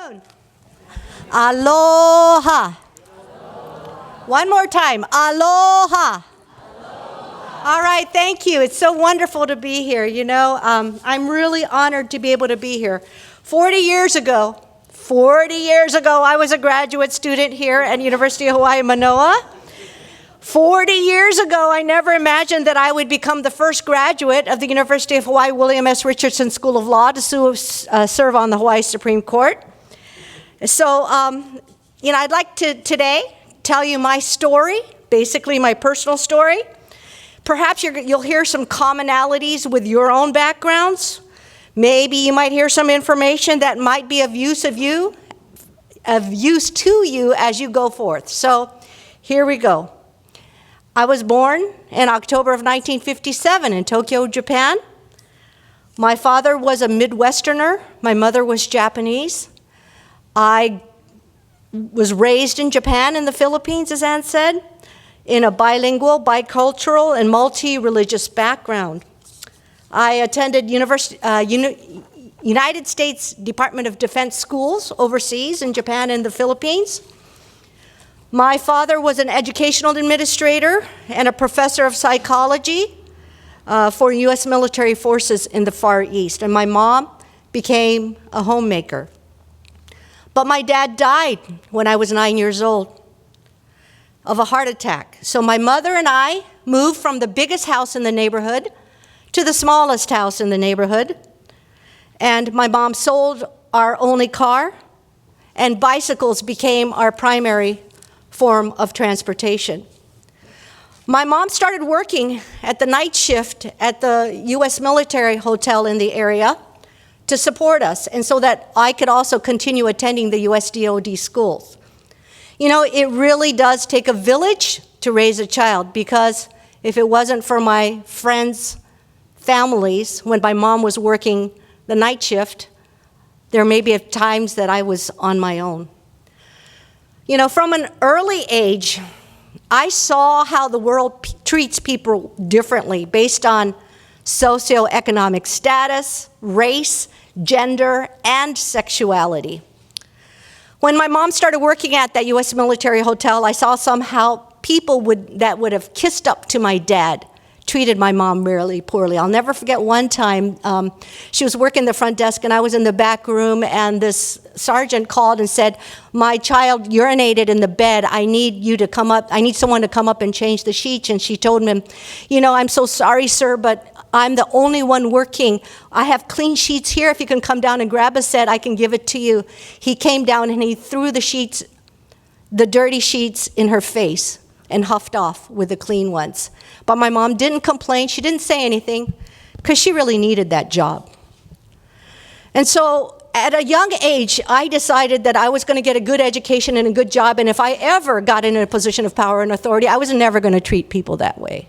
afternoon. Aloha. One more time. Aloha. All right, thank you. It's so wonderful to be here. You know, I'm really honored to be able to be here. 40 years ago, I was a graduate student here at University of Hawaii, Manoa. 40 years ago, I never imagined that I would become the first graduate of the University of Hawaii William S. Richardson School of Law to serve on the Hawaii Supreme Court. So, I'd like to today tell you my story, basically my personal story. Perhaps you'll hear some commonalities with your own backgrounds. Maybe you might hear some information that might be of use to you as you go forth. So, here we go. I was born in October of 1957 in Tokyo, Japan. My father was a Midwesterner. My mother was Japanese. I was raised in Japan and the Philippines, as Ann said, in a bilingual, bicultural, and multi-religious background. I attended United States Department of Defense schools overseas in Japan and the Philippines. My father was an educational administrator and a professor of psychology for U.S. military forces in the Far East, and my mom became a homemaker. But my dad died when I was 9 years old of a heart attack. So my mother and I moved from the biggest house in the neighborhood to the smallest house in the neighborhood. And my mom sold our only car, and bicycles became our primary form of transportation. My mom started working at the night shift at the U.S. military hotel in the area to support us, and so that I could also continue attending the U.S. DoD schools. You know, it really does take a village to raise a child, because if it wasn't for my friends' families, when my mom was working the night shift, there may be times that I was on my own. You know, from an early age, I saw how the world treats people differently based on socioeconomic status, race, gender, and sexuality. When my mom started working at that U.S. military hotel, I saw somehow people that would have kissed up to my dad treated my mom really poorly. I'll never forget one time, she was working the front desk and I was in the back room, and this sergeant called and said, "My child urinated in the bed. I need someone to come up and change the sheets." And she told him, "You know, I'm so sorry, sir, but I'm the only one working. I have clean sheets here. If you can come down and grab a set, I can give it to you." He came down and he threw the dirty sheets in her face and huffed off with the clean ones. But my mom didn't complain. She didn't say anything because she really needed that job. And so at a young age, I decided that I was going to get a good education and a good job, and if I ever got in a position of power and authority, I was never going to treat people that way.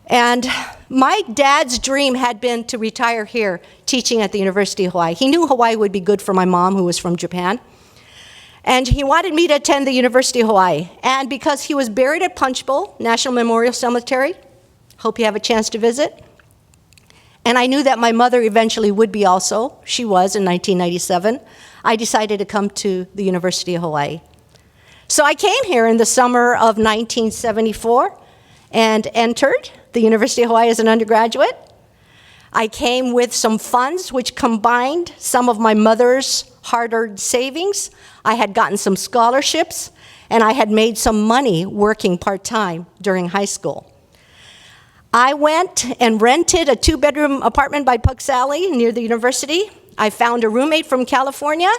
And my dad's dream had been to retire here teaching at the University of Hawaii. He knew Hawaii would be good for my mom, who was from Japan. And he wanted me to attend the University of Hawaii. And because he was buried at Punch Bowl National Memorial Cemetery, hope you have a chance to visit. And I knew that my mother eventually would be also. She was in 1997. I decided to come to the University of Hawaii. So I came here in the summer of 1974 and entered the University of Hawaii as an undergraduate. I came with some funds which combined some of my mother's hard-earned savings. I had gotten some scholarships, and I had made some money working part-time during high school. I went and rented a 2-bedroom apartment by Pucks Alley near the university. I found a roommate from California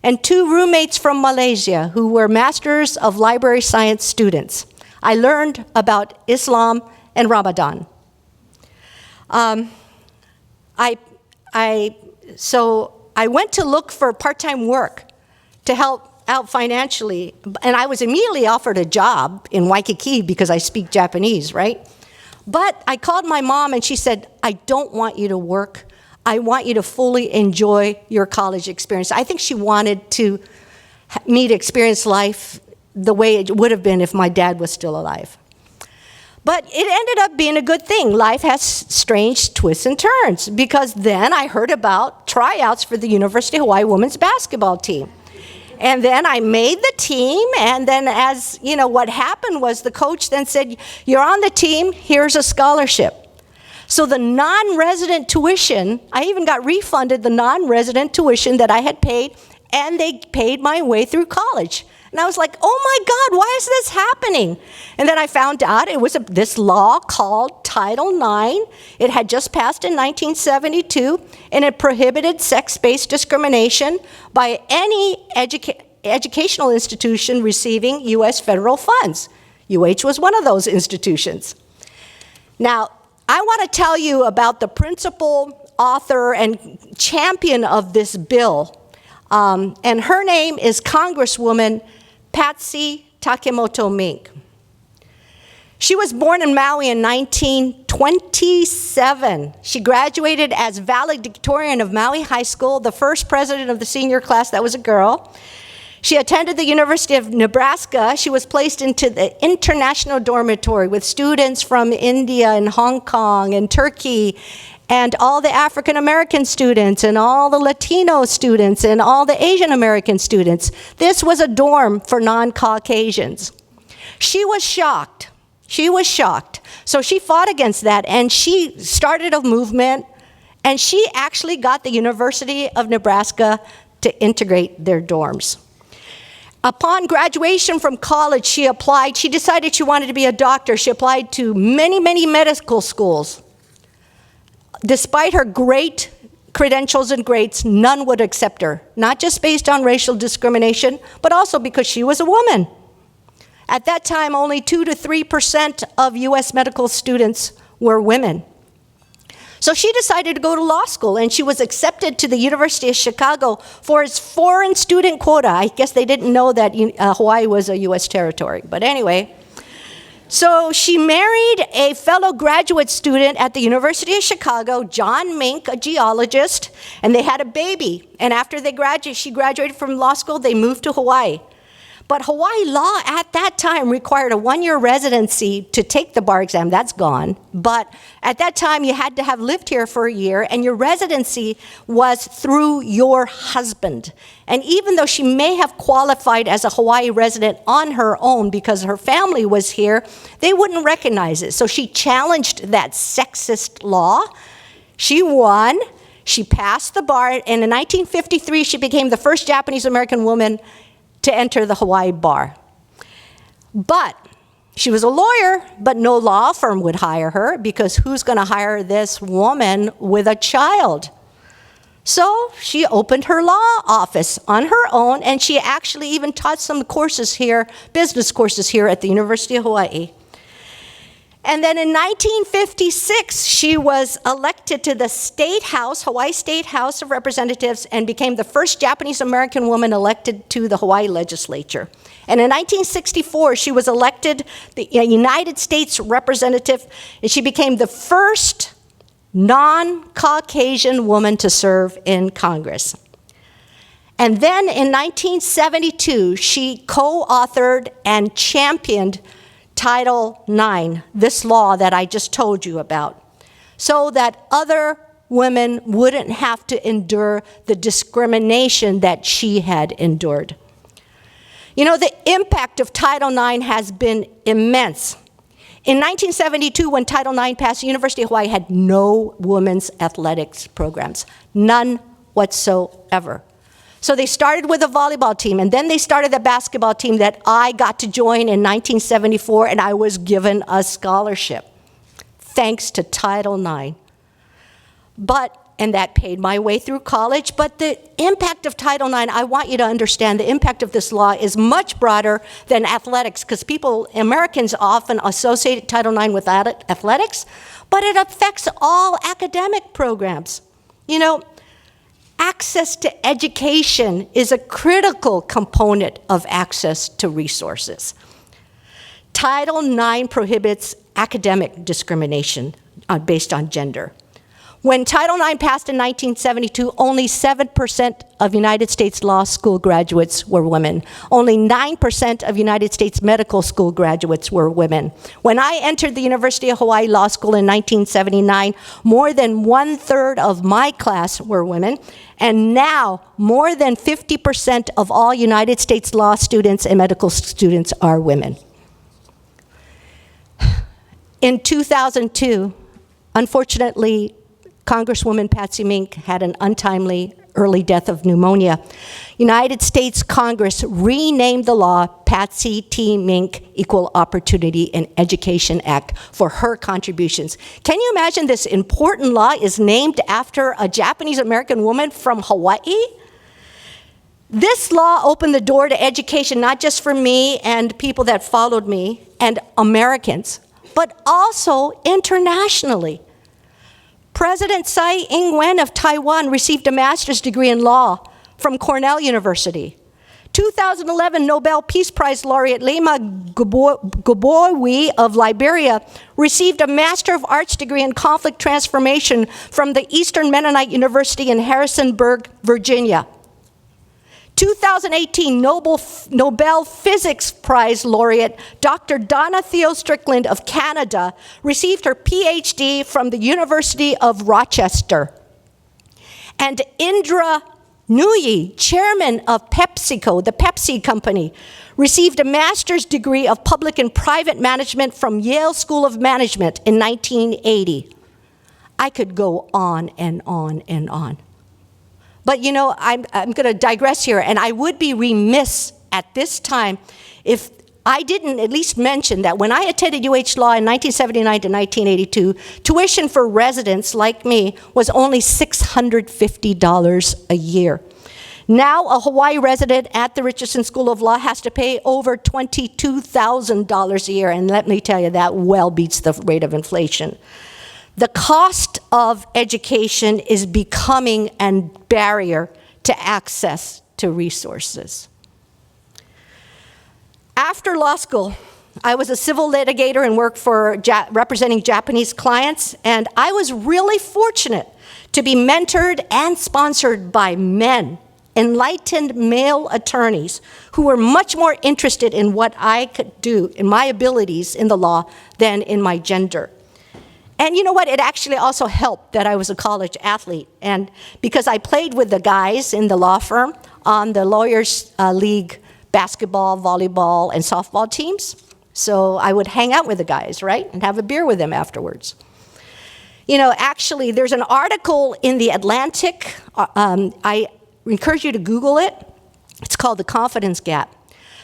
and 2 roommates from Malaysia who were Masters of Library Science students. I learned about Islam and Ramadan. So I went to look for part-time work to help out financially, and I was immediately offered a job in Waikiki because I speak Japanese, right? But I called my mom and she said, "I don't want you to work. I want you to fully enjoy your college experience." I think she wanted me to experience life the way it would have been if my dad was still alive. But it ended up being a good thing. Life has strange twists and turns, because then I heard about tryouts for the University of Hawaii women's basketball team. And then I made the team, and then as you know, what happened was the coach then said, you're on the team, here's a scholarship. So the non-resident tuition, I even got refunded the non-resident tuition that I had paid, and they paid my way through college. And I was like, oh my God, why is this happening? And then I found out it was this law called Title IX. It had just passed in 1972, and it prohibited sex-based discrimination by any educational institution receiving U.S. federal funds. UH was one of those institutions. Now, I want to tell you about the principal author and champion of this bill. And her name is Congresswoman Patsy Takemoto Mink. She was born in Maui in 1927. She graduated as valedictorian of Maui High School, the first president of the senior class that was a girl. She attended the University of Nebraska. She was placed into the international dormitory with students from India and Hong Kong and Turkey, and all the African American students, and all the Latino students, and all the Asian American students. This was a dorm for non-Caucasians. She was shocked. She was shocked. So she fought against that, and she started a movement, and she actually got the University of Nebraska to integrate their dorms. Upon graduation from college, she applied. She decided she wanted to be a doctor. She applied to many, many medical schools. Despite her great credentials and grades, none would accept her, not just based on racial discrimination, but also because she was a woman. At that time, only 2 to 3% of U.S. medical students were women. So she decided to go to law school, and she was accepted to the University of Chicago for its foreign student quota. I guess they didn't know that Hawaii was a U.S. territory, but anyway. So she married a fellow graduate student at the University of Chicago, John Mink, a geologist, and they had a baby. And after she graduated from law school, they moved to Hawaii. But Hawaii law at that time required a 1-year residency to take the bar exam. That's gone. But at that time, you had to have lived here for a year, and your residency was through your husband. And even though she may have qualified as a Hawaii resident on her own because her family was here, they wouldn't recognize it. So she challenged that sexist law. She won. She passed the bar. And in 1953, she became the first Japanese-American woman to enter the Hawaii bar. But she was a lawyer, but no law firm would hire her, because who's going to hire this woman with a child? So she opened her law office on her own, and she actually even taught some courses here, business courses here at the University of Hawaii. And then in 1956, she was elected to the State House, Hawaii State House of Representatives, and became the first Japanese-American woman elected to the Hawaii legislature. And in 1964, she was elected the United States representative, and she became the first non-Caucasian woman to serve in Congress. And then in 1972, she co-authored and championed Title IX, this law that I just told you about, so that other women wouldn't have to endure the discrimination that she had endured. You know, the impact of Title IX has been immense. In 1972, when Title IX passed, the University of Hawaii had no women's athletics programs, none whatsoever. So they started with a volleyball team, and then they started a basketball team that I got to join in 1974, and I was given a scholarship, thanks to Title IX. And that paid my way through college, but the impact of Title IX, I want you to understand, the impact of this law is much broader than athletics, because Americans often associate Title IX with athletics, but it affects all academic programs. You know, access to education is a critical component of access to resources. Title IX prohibits academic discrimination based on gender. When Title IX passed in 1972, only 7% of United States law school graduates were women. Only 9% of United States medical school graduates were women. When I entered the University of Hawaii Law School in 1979, more than 1/3 of my class were women, and now more than 50% of all United States law students and medical students are women. In 2002, unfortunately, Congresswoman Patsy Mink had an untimely early death of pneumonia. United States Congress renamed the law Patsy T. Mink Equal Opportunity and Education Act for her contributions. Can you imagine this important law is named after a Japanese American woman from Hawaii? This law opened the door to education, not just for me and people that followed me and Americans, but also internationally. President Tsai Ing-wen of Taiwan received a master's degree in law from Cornell University. 2011 Nobel Peace Prize laureate Lema Gbowee of Liberia received a Master of Arts degree in conflict transformation from the Eastern Mennonite University in Harrisonburg, Virginia. 2018 Nobel Physics Prize laureate Dr. Donna Theo Strickland of Canada received her PhD from the University of Rochester. And Indra Nooyi, chairman of PepsiCo, the Pepsi company, received a master's degree of public and private management from Yale School of Management in 1980. I could go on and on and on. But you know, I'm going to digress here, and I would be remiss at this time if I didn't at least mention that when I attended UH Law in 1979 to 1982, tuition for residents like me was only $650 a year. Now, a Hawaii resident at the Richardson School of Law has to pay over $22,000 a year, and let me tell you, that well beats the rate of inflation. The cost of education is becoming a barrier to access to resources. After law school, I was a civil litigator and worked for representing Japanese clients, and I was really fortunate to be mentored and sponsored by men, enlightened male attorneys who were much more interested in what I could do, in my abilities in the law, than in my gender. And you know what? It actually also helped that I was a college athlete. And because I played with the guys in the law firm on the Lawyers League basketball, volleyball, and softball teams. So I would hang out with the guys, right? And have a beer with them afterwards. You know, actually, there's an article in The Atlantic. I encourage you to Google it. It's called The Confidence Gap.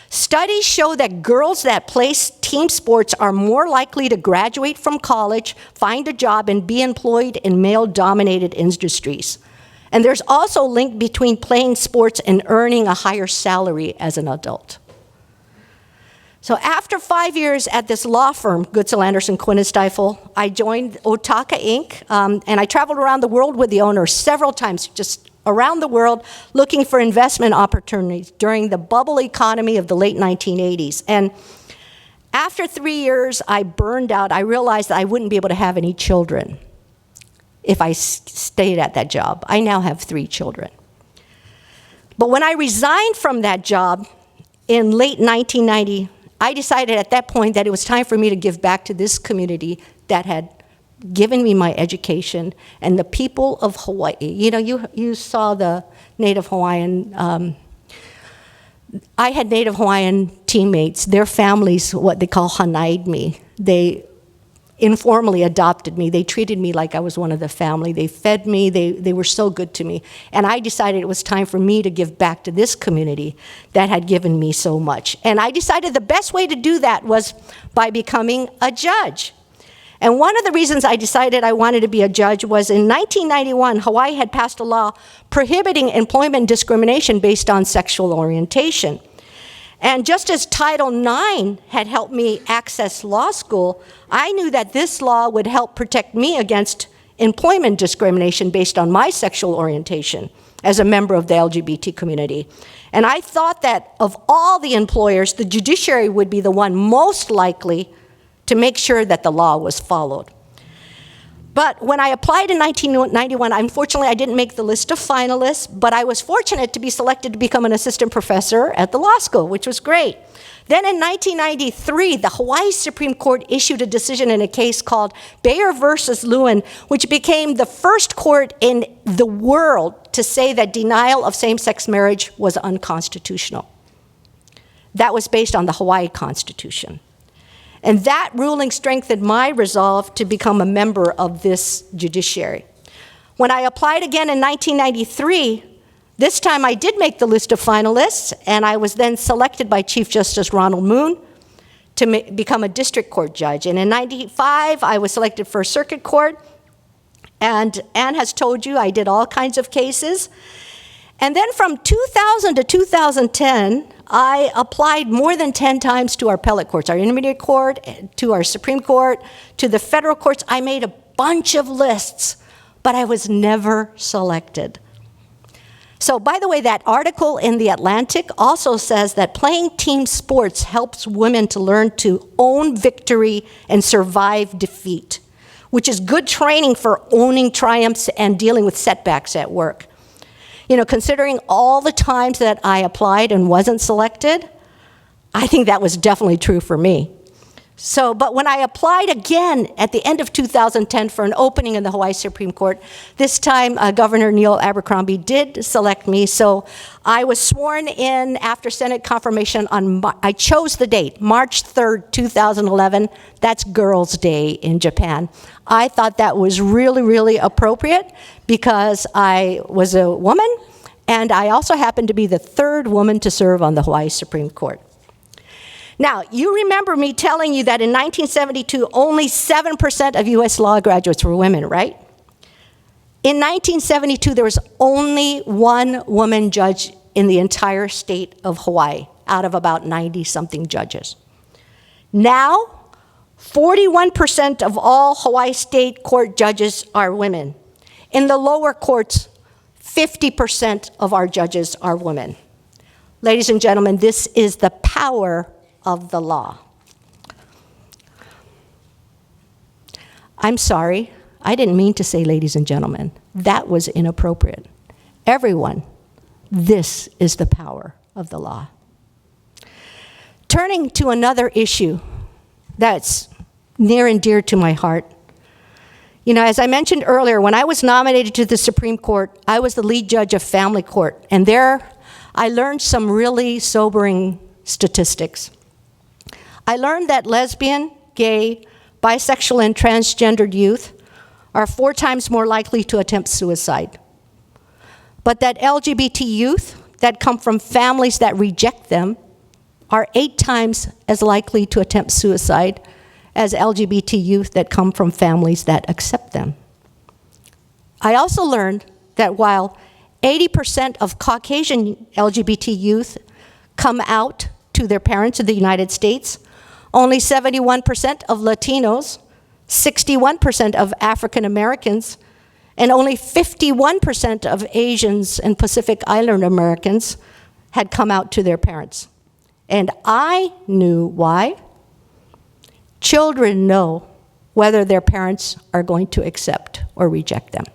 Studies show that girls that play team sports are more likely to graduate from college, find a job, and be employed in male-dominated industries. And there's also a link between playing sports and earning a higher salary as an adult. So after 5 years at this law firm, Goodsell Anderson, Quinn and Stifel, I joined Otaka Inc., and I traveled around the world with the owner several times, just around the world, looking for investment opportunities during the bubble economy of the late 1980s. And after 3 years, I burned out. I realized that I wouldn't be able to have any children if I stayed at that job. I now have 3 children. But when I resigned from that job in late 1990, I decided at that point that it was time for me to give back to this community that had given me my education and the people of Hawaii. You know, you saw the Native Hawaiian, I had Native Hawaiian teammates. Their families, what they call hanaid me. They informally adopted me. They treated me like I was one of the family. They fed me. They were so good to me. And I decided it was time for me to give back to this community that had given me so much. And I decided the best way to do that was by becoming a judge. And one of the reasons I decided I wanted to be a judge was in 1991, Hawaii had passed a law prohibiting employment discrimination based on sexual orientation. And just as Title IX had helped me access law school, I knew that this law would help protect me against employment discrimination based on my sexual orientation as a member of the LGBT community. And I thought that of all the employers, the judiciary would be the one most likely to make sure that the law was followed. But when I applied in 1991, unfortunately, I didn't make the list of finalists, but I was fortunate to be selected to become an assistant professor at the law school, which was great. Then in 1993, the Hawaii Supreme Court issued a decision in a case called Bayer versus Lewin, which became the first court in the world to say that denial of same-sex marriage was unconstitutional. That was based on the Hawaii Constitution. And that ruling strengthened my resolve to become a member of this judiciary. When I applied again in 1993, this time I did make the list of finalists, and I was then selected by Chief Justice Ronald Moon to become a district court judge. And in 95, I was selected for a circuit court, and Ann has told you I did all kinds of cases. And then from 2000 to 2010, I applied more than 10 times to our appellate courts, our intermediate court, to our Supreme Court, to the federal courts. I made a bunch of lists, but I was never selected. So, by the way, that article in The Atlantic also says that playing team sports helps women to learn to own victory and survive defeat, which is good training for owning triumphs and dealing with setbacks at work. You know, considering all the times that I applied and wasn't selected, I think that was definitely true for me. So, but when I applied again at the end of 2010 for an opening in the Hawaii Supreme Court, this time Governor Neil Abercrombie did select me, so I was sworn in after Senate confirmation on, I chose the date, March 3rd, 2011. That's Girls' Day in Japan. I thought that was really, really appropriate because I was a woman, and I also happened to be the third woman to serve on the Hawaii Supreme Court. Now, you remember me telling you that in 1972, only 7% of US law graduates were women, right? In 1972, there was only one woman judge in the entire state of Hawaii out of about 90-something judges. Now, 41% of all Hawaii state court judges are women. In the lower courts, 50% of our judges are women. Ladies and gentlemen, this is the power of the law. I'm sorry, I didn't mean to say ladies and gentlemen. That was inappropriate. Everyone, this is the power of the law. Turning to another issue that's near and dear to my heart. You know, as I mentioned earlier, when I was nominated to the Supreme Court, I was the lead judge of family court, and there I learned some really sobering statistics. I learned that lesbian, gay, bisexual, and transgendered youth are 4 times more likely to attempt suicide. But that LGBT youth that come from families that reject them are 8 times as likely to attempt suicide as LGBT youth that come from families that accept them. I also learned that while 80% of Caucasian LGBT youth come out to their parents in the United States, only 71% of Latinos, 61% of African Americans, and only 51% of Asians and Pacific Islander Americans had come out to their parents. And I knew why. Children know whether their parents are going to accept or reject them.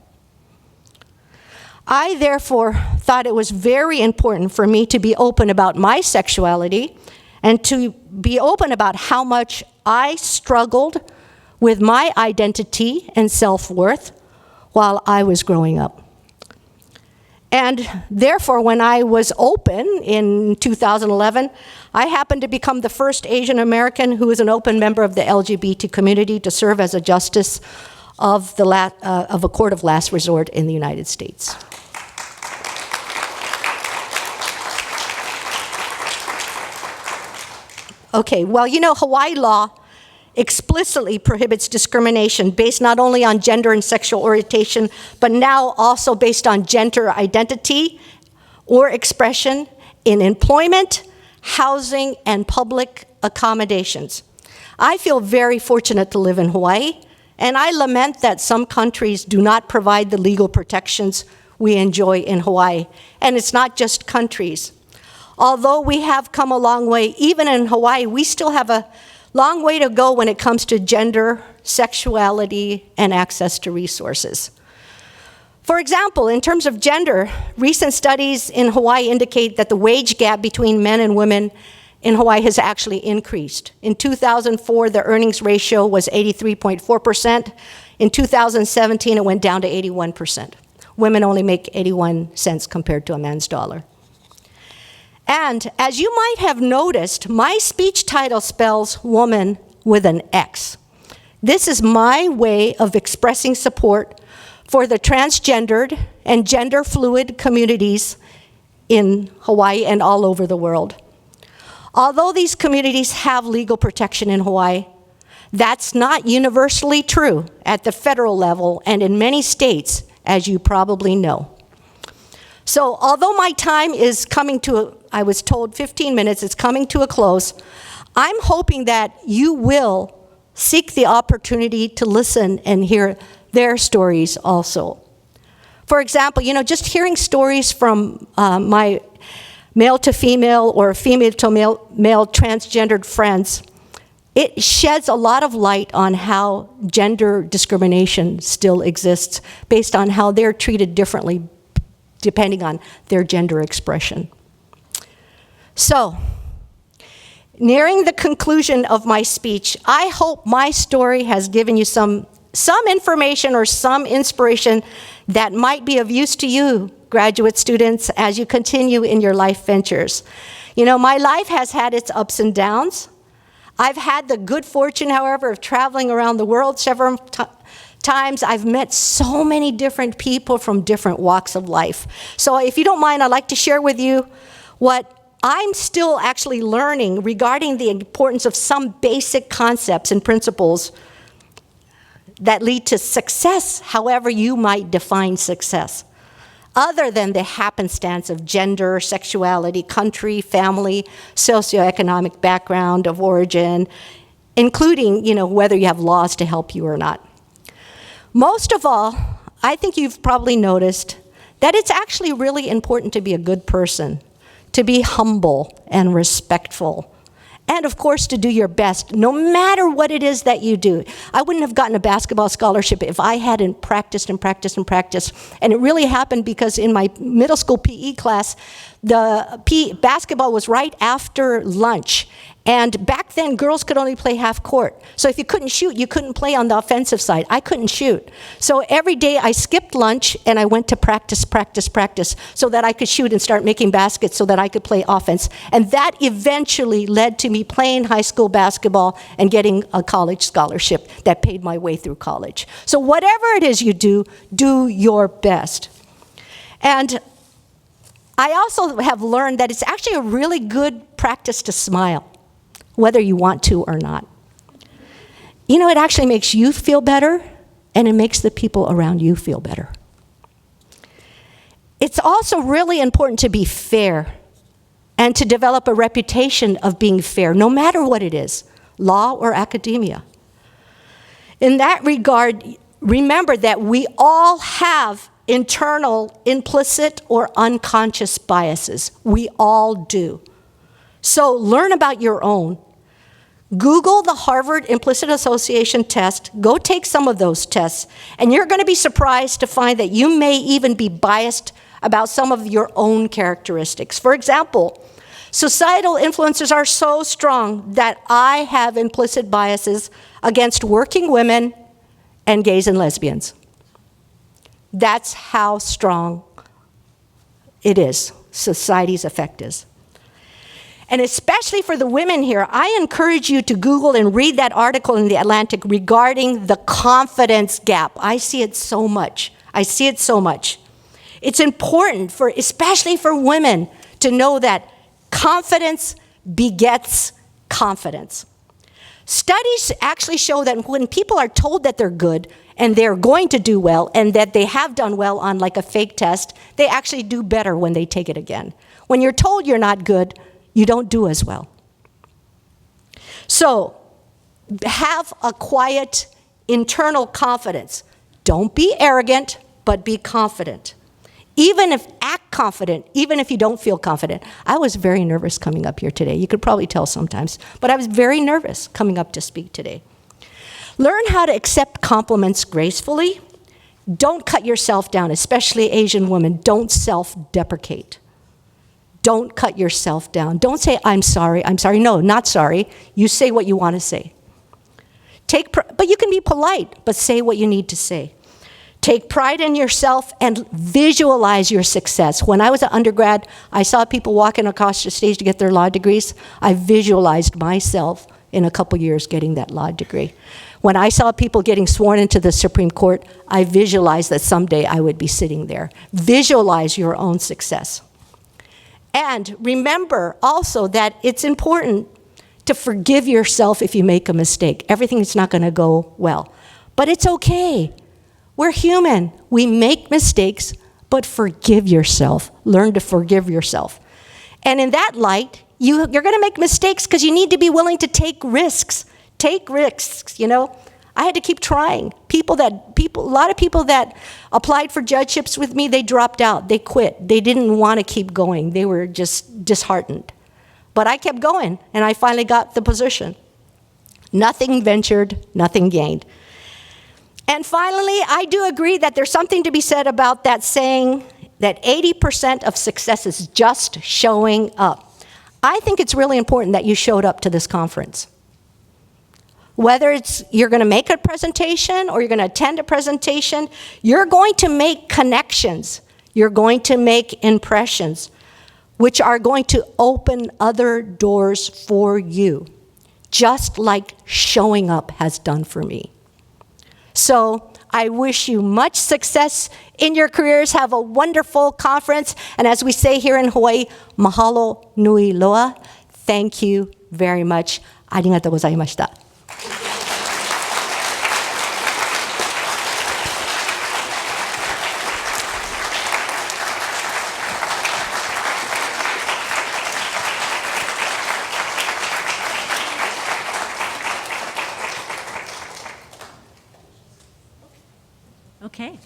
I therefore thought it was very important for me to be open about my sexuality and to be open about how much I struggled with my identity and self-worth while I was growing up. And therefore, when I was open in 2011, I happened to become the first Asian American who is an open member of the LGBT community to serve as a justice of a court of last resort in the United States. Okay, well, you know, Hawaii law explicitly prohibits discrimination based not only on gender and sexual orientation, but now also based on gender identity or expression in employment, housing, and public accommodations. I feel very fortunate to live in Hawaii, and I lament that some countries do not provide the legal protections we enjoy in Hawaii. And it's not just countries. Although we have come a long way, even in Hawaii, we still have a Long way to go when it comes to gender, sexuality, and access to resources. For example, in terms of gender, recent studies in Hawaii indicate that the wage gap between men and women in Hawaii has actually increased. In 2004, the earnings ratio was 83.4%. In 2017, it went down to 81%. Women only make 81 cents compared to a man's dollar. And as you might have noticed, my speech title spells woman with an X. This is my way of expressing support for the transgendered and gender fluid communities in Hawaii and all over the world. Although these communities have legal protection in Hawaii, that's not universally true at the federal level and in many states, as you probably know. So although my time is coming to, I was told 15 minutes, it's coming to a close, I'm hoping that you will seek the opportunity to listen and hear their stories also. For example, just hearing stories from my male to female or female to male transgendered friends, it sheds a lot of light on how gender discrimination still exists based on how they're treated differently depending on their gender expression. So, nearing the conclusion of my speech, I hope my story has given you some information or some inspiration that might be of use to you, graduate students, as you continue in your life ventures. My life has had its ups and downs. I've had the good fortune, however, of traveling around the world several times. I've met so many different people from different walks of life. So if you don't mind, I'd like to share with you what I'm still actually learning regarding the importance of some basic concepts and principles that lead to success, however you might define success, other than the happenstance of gender, sexuality, country, family, socioeconomic background of origin, including, whether you have laws to help you or not. Most of all, I think you've probably noticed that it's actually really important to be a good person, to be humble and respectful, and of course to do your best, no matter what it is that you do. I wouldn't have gotten a basketball scholarship if I hadn't practiced and practiced and practiced. And it really happened because in my middle school PE class, the basketball was right after lunch. And back then, girls could only play half court. So if you couldn't shoot, you couldn't play on the offensive side. I couldn't shoot. So every day I skipped lunch and I went to practice so that I could shoot and start making baskets so that I could play offense. And that eventually led to me playing high school basketball and getting a college scholarship that paid my way through college. So whatever it is you do, do your best. And I also have learned that it's actually a really good practice to smile, whether you want to or not. It actually makes you feel better, and it makes the people around you feel better. It's also really important to be fair and to develop a reputation of being fair, no matter what it is, law or academia. In that regard, remember that we all have internal, implicit, or unconscious biases. We all do. So learn about your own. Google the Harvard Implicit Association test. Go take some of those tests, and you're going to be surprised to find that you may even be biased about some of your own characteristics. For example, societal influences are so strong that I have implicit biases against working women and gays and lesbians. That's how strong it is, society's effect is. And especially for the women here, I encourage you to Google and read that article in The Atlantic regarding the confidence gap. I see it so much. It's important, especially for women, to know that confidence begets confidence. Studies actually show that when people are told that they're good and they're going to do well and that they have done well on like a fake test, they actually do better when they take it again. When you're told you're not good, you don't do as well. So, have a quiet internal confidence. Don't be arrogant, but be confident. Even if act confident, even if you don't feel confident. I was very nervous coming up here today. You could probably tell sometimes, but I was very nervous coming up to speak today. Learn how to accept compliments gracefully. Don't cut yourself down, especially Asian women. Don't self-deprecate. Don't cut yourself down. Don't say, I'm sorry. No, not sorry. You say what you want to say. But you can be polite, but say what you need to say. Take pride in yourself and visualize your success. When I was an undergrad, I saw people walking across the stage to get their law degrees. I visualized myself in a couple years getting that law degree. When I saw people getting sworn into the Supreme Court, I visualized that someday I would be sitting there. Visualize your own success. And remember also that it's important to forgive yourself if you make a mistake. Everything is not going to go well. But it's okay. We're human. We make mistakes, but forgive yourself. Learn to forgive yourself. And in that light, you're going to make mistakes because you need to be willing to take risks. Take risks, you know. I had to keep trying. A lot of people that applied for judgeships with me, they dropped out. They quit. They didn't want to keep going. They were just disheartened. But I kept going, and I finally got the position. Nothing ventured, nothing gained. And finally, I do agree that there's something to be said about that saying that 80% of success is just showing up. I think it's really important that you showed up to this conference. Whether it's you're going to make a presentation or you're going to attend a presentation, you're going to make connections. You're going to make impressions, which are going to open other doors for you, just like showing up has done for me. So I wish you much success in your careers. Have a wonderful conference. And as we say here in Hawaii, mahalo nui loa. Thank you very much. Arigatou gozaimashita. Okay.